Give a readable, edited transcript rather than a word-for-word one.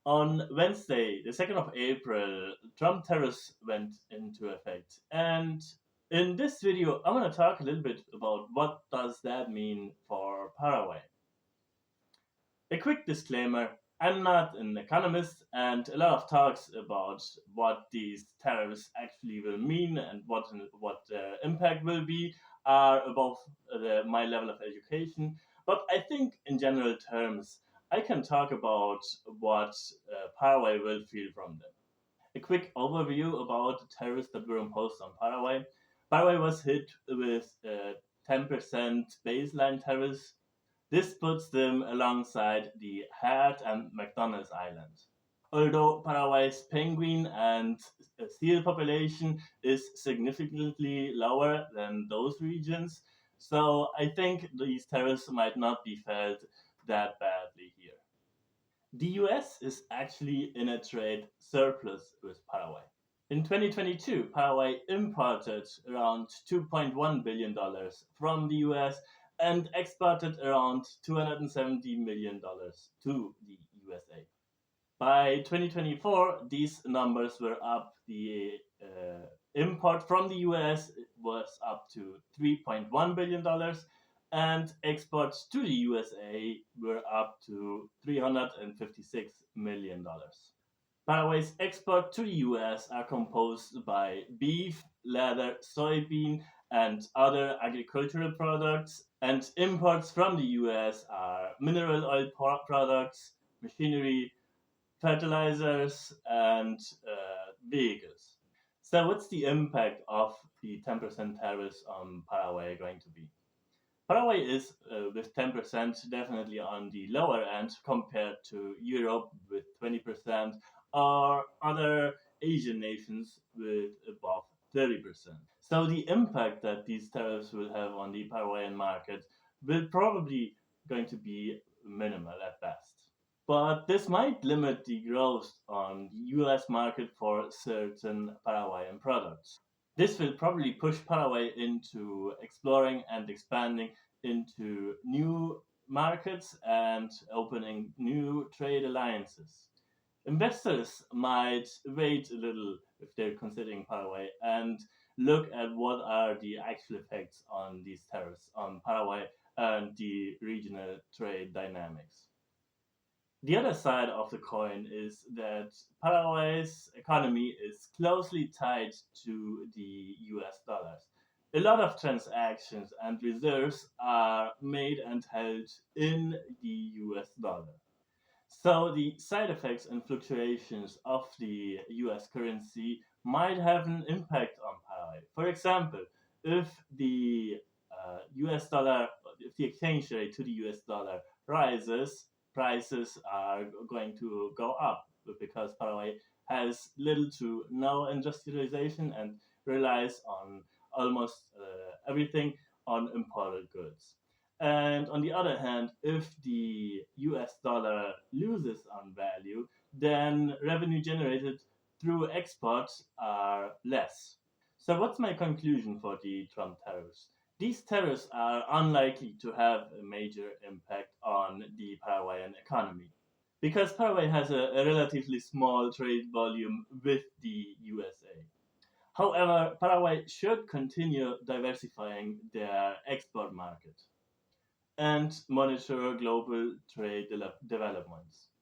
On Wednesday, the 2nd of April, Trump tariffs went into effect. And in this video, I'm going to talk a little bit about what does that mean for Paraguay. A quick disclaimer, I'm not an economist, and a lot of talks about what these tariffs actually will mean and what the impact will be are above my level of education. But I think, in general terms, I can talk about what Paraguay will feel from them. A quick overview about the tariffs that were imposed on Paraguay. Paraguay was hit with 10% baseline tariffs. This puts them alongside the Heard and McDonald's Island. Although Paraguay's penguin and seal population is significantly lower than those regions, so I think these tariffs might not be felt that badly here. The US is actually in a trade surplus with Paraguay. In 2022, Paraguay imported around $2.1 billion from the US and exported around $270 million to the USA. By 2024, these numbers were up. The import from the US was up to $3.1 billion, and exports to the USA were up to $356 million. Paraguay's exports to the US are composed by beef, leather, soybean, and other agricultural products, and imports from the US are mineral oil products, machinery, fertilizers, and vehicles. So, what's the impact of the 10% tariffs on Paraguay going to be? Paraguay is, with 10%, definitely on the lower end compared to Europe with 20% or other Asian nations with above 30%. So the impact that these tariffs will have on the Paraguayan market will probably going to be minimal at best. But this might limit the growth on the US market for certain Paraguayan products. This will probably push Paraguay into exploring and expanding into new markets and opening new trade alliances. Investors might wait a little if they're considering Paraguay and look at what are the actual effects on these tariffs on Paraguay and the regional trade dynamics. The other side of the coin is that Paraguay's economy is closely tied to the US dollars. A lot of transactions and reserves are made and held in the US dollar. So the side effects and fluctuations of the US currency might have an impact on Paraguay. For example, if the US dollar, if the exchange rate to the US dollar rises, prices are going to go up because Paraguay has little to no industrialization and relies on almost everything on imported goods. And on the other hand, if the US dollar loses on value, then revenue generated through exports are less. So, what's my conclusion for the Trump tariffs? These tariffs are unlikely to have a major impact on the Paraguayan economy because Paraguay has a relatively small trade volume with the USA. However, Paraguay should continue diversifying their export market and monitor global trade developments.